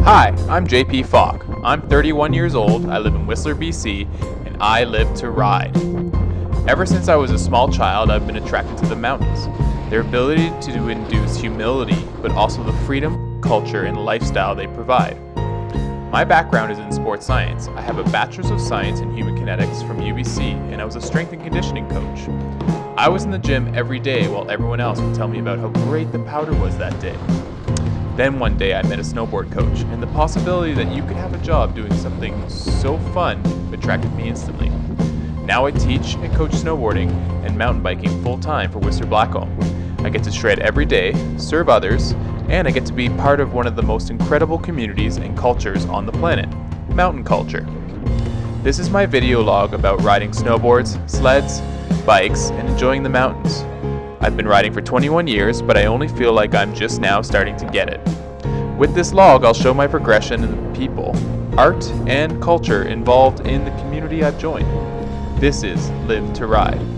Hi, I'm JP Falk. I'm 31 years old, I live in Whistler, BC, and I live to ride. Ever since I was a small child, I've been attracted to the mountains. Their ability to induce humility, but also the freedom, culture, and lifestyle they provide. My background is in sports science. I have a Bachelor's of Science in Human Kinetics from UBC, and I was a strength and conditioning coach. I was in the gym every day while everyone else would tell me about how great the powder was that day. Then one day I met a snowboard coach, and the possibility that you could have a job doing something so fun attracted me instantly. Now I teach and coach snowboarding and mountain biking full-time for Whistler Blackcomb. I get to shred every day, serve others, and I get to be part of one of the most incredible communities and cultures on the planet, mountain culture. This is my video log about riding snowboards, sleds, bikes, and enjoying the mountains. I've been riding for 21 years, but I only feel like I'm just now starting to get it. With this log, I'll show my progression in the people, art, and culture involved in the community I've joined. This is Live2Ride.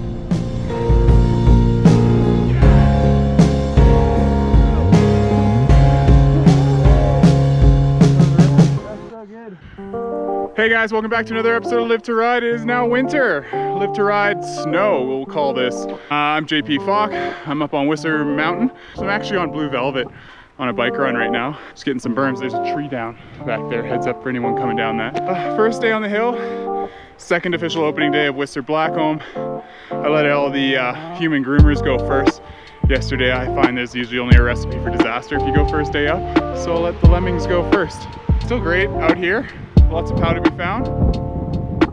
Hey guys, welcome back to another episode of Live2Ride. It is now winter. Live2Ride Snow, we'll call this. I'm JP Falk. I'm up on Whistler Mountain. So I'm actually on Blue Velvet on a bike run right now. Just getting some berms. There's a tree down back there. Heads up for anyone coming down that. First day on the hill. Second official opening day of Whistler Blackcomb. I let all the human groomers go first. Yesterday I find there's usually only a recipe for disaster if you go first day up. So I'll let the lemmings go first. Still great out here. Lots of pow to be found.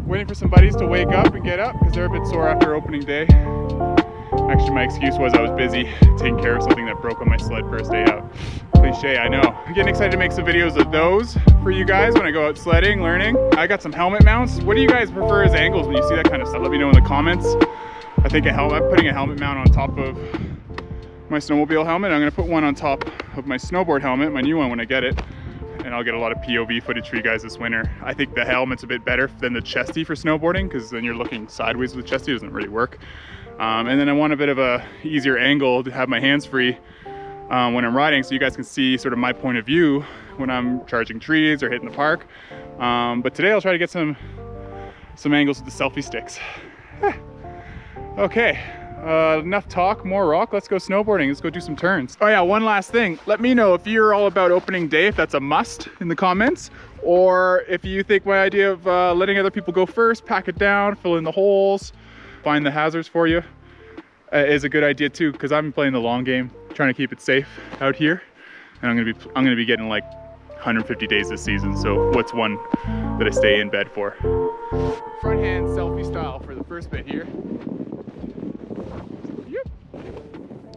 Waiting for some buddies to wake up and get up because they're a bit sore after opening day. Actually, my excuse was I was busy taking care of something that broke on my sled first day out. Cliche, I know. I'm getting excited to make some videos of those for you guys when I go out sledding, learning. I got some helmet mounts. What do you guys prefer as angles when you see that kind of stuff? Let me know in the comments. I think I'm putting a helmet mount on top of my snowmobile helmet. I'm gonna put one on top of my snowboard helmet, my new one when I get it. And I'll get a lot of POV footage for you guys this winter. I think the helmet's a bit better than the chesty for snowboarding because then you're looking sideways with the chesty, it doesn't really work. And then I want a bit of a easier angle to have my hands free when I'm riding so you guys can see sort of my point of view when I'm charging trees or hitting the park. But today I'll try to get some angles with the selfie sticks. Okay. Enough talk, more rock. Let's go snowboarding. Let's go do some turns. Oh yeah, one last thing. Let me know if you're all about opening day, if that's a must in the comments, or if you think my idea of letting other people go first, pack it down, fill in the holes, find the hazards for you is a good idea too, because I'm playing the long game, trying to keep it safe out here. And I'm gonna be getting like 150 days this season, so what's one that I stay in bed for? Front hand selfie style for the first bit here.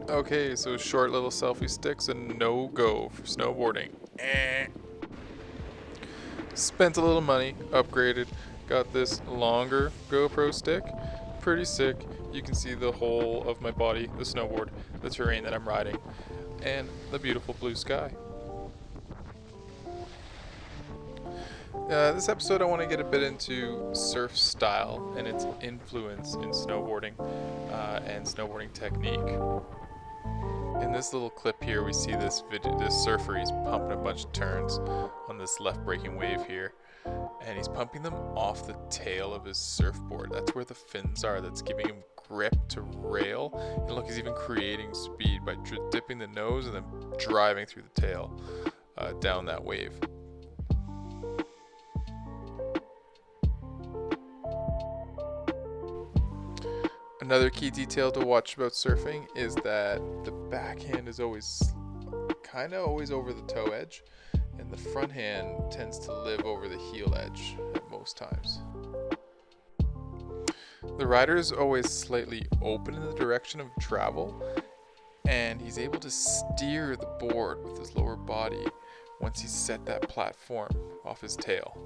Okay, so short little selfie sticks and no go for snowboarding. Spent a little money, upgraded, got this longer GoPro stick. Pretty sick. You can see the whole of my body, the snowboard, the terrain that I'm riding, and the beautiful blue sky. This episode I want to get a bit into surf style and its influence in snowboarding and snowboarding technique. In this little clip here, we see this surfer. He's pumping a bunch of turns on this left braking wave here, and he's pumping them off the tail of his surfboard. That's where the fins are. That's giving him grip to rail. And look, he's even creating speed by dipping the nose and then driving through the tail down that wave. Another key detail to watch about surfing is that the backhand is always over the toe edge, and the front hand tends to live over the heel edge at most times. The rider is always slightly open in the direction of travel, and he's able to steer the board with his lower body once he's set that platform off his tail.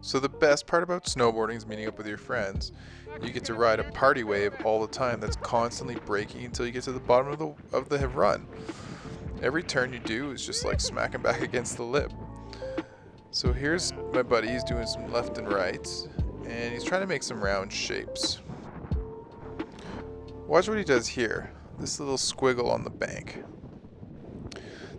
So the best part about snowboarding is meeting up with your friends. You get to ride a party wave all the time that's constantly braking until you get to the bottom of the run. Every turn you do is just like smacking back against the lip. So here's my buddy, he's doing some left and rights, and he's trying to make some round shapes. Watch what he does here, this little squiggle on the bank.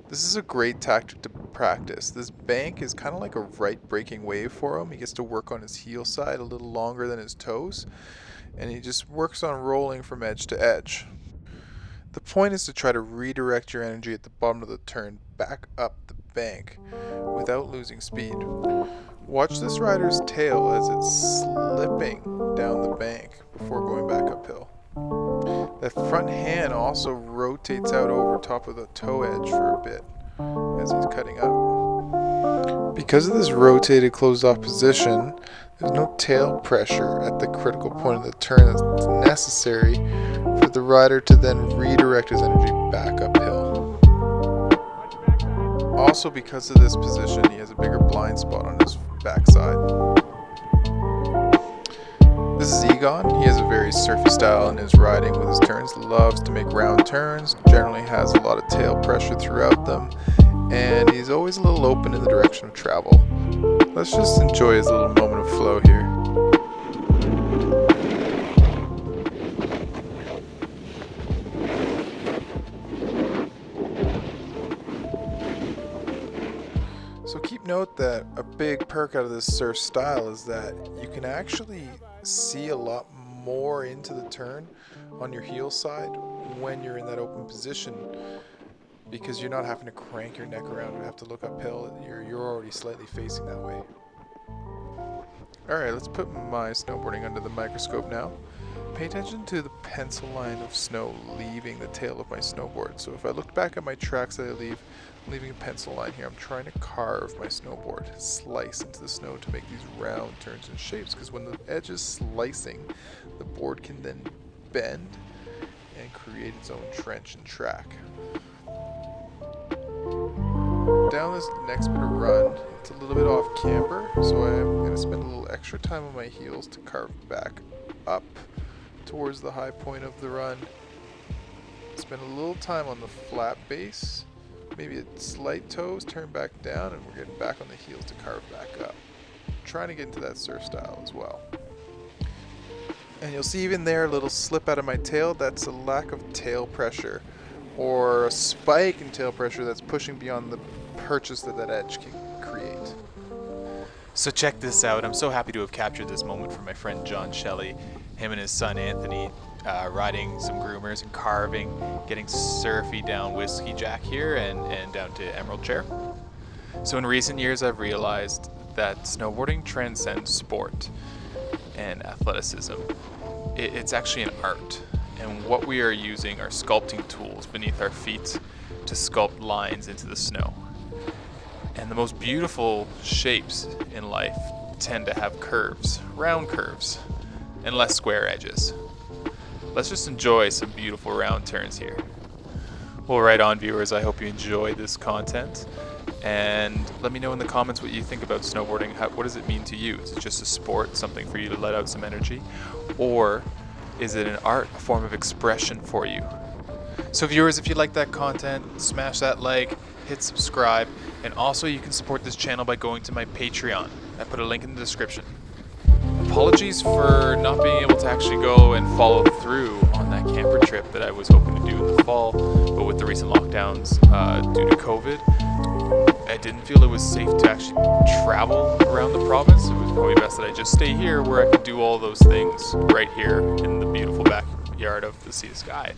This is a great tactic to practice. This bank is kind of like a right braking wave for him. He gets to work on his heel side a little longer than his toes, and he just works on rolling from edge to edge. The point is to try to redirect your energy at the bottom of the turn back up the bank without losing speed. Watch this rider's tail as it's slipping down the bank before going back uphill. That front hand also rotates out over top of the toe edge for a bit as he's cutting up. Because of this rotated closed off position, there's no tail pressure at the critical point of the turn that's necessary for the rider to then redirect his energy back uphill. Also, because of this position, he has a bigger blind spot on his backside. This is Egon. He has a very surfy style in his riding with his turns, loves to make round turns, generally has a lot of tail pressure throughout them, and he's always a little open in the direction of travel. Let's just enjoy his little moment of flow here. So keep note that a big perk out of this surf style is that you can actually see a lot more into the turn on your heel side when you're in that open position, because you're not having to crank your neck around and have to look uphill. You're already slightly facing that way. Alright, let's put my snowboarding under the microscope now. Pay attention to the pencil line of snow leaving the tail of my snowboard. So if I look back at my tracks that I leave, I'm leaving a pencil line here. I'm trying to carve my snowboard, slice into the snow to make these round turns and shapes, because when the edge is slicing, the board can then bend and create its own trench and track. Down this next bit of run, it's a little bit off camber, so I'm going to spend a little extra time on my heels to carve back up towards the high point of the run. Spend a little time on the flat base, maybe a slight toes, turn back down, and we're getting back on the heels to carve back up. Trying to get into that surf style as well. And you'll see even there a little slip out of my tail. That's a lack of tail pressure, or a spike in tail pressure that's pushing beyond the purchase that that edge can create. So check this out. I'm so happy to have captured this moment for my friend John Shelley, him and his son Anthony, riding some groomers and carving, getting surfy down Whiskey Jack here and down to Emerald Chair. So in recent years I've realized that snowboarding transcends sport and athleticism. It's actually an art, and what we are using are sculpting tools beneath our feet to sculpt lines into the snow. And the most beautiful shapes in life tend to have curves, round curves, and less square edges. Let's just enjoy some beautiful round turns here. Well, right on, viewers, I hope you enjoyed this content. And let me know in the comments what you think about snowboarding. What does it mean to you? Is it just a sport, something for you to let out some energy? Or is it an art, a form of expression for you? So viewers, if you like that content, smash that like, hit subscribe, and also you can support this channel by going to my Patreon. I put a link in the description. Apologies for not being able to actually go and follow through on that camper trip that I was hoping to do in the fall, but with the recent lockdowns due to COVID, I didn't feel it was safe to actually travel around the province. It was probably best that I just stay here where I could do all those things right here in the beautiful backyard of the Sea to Sky.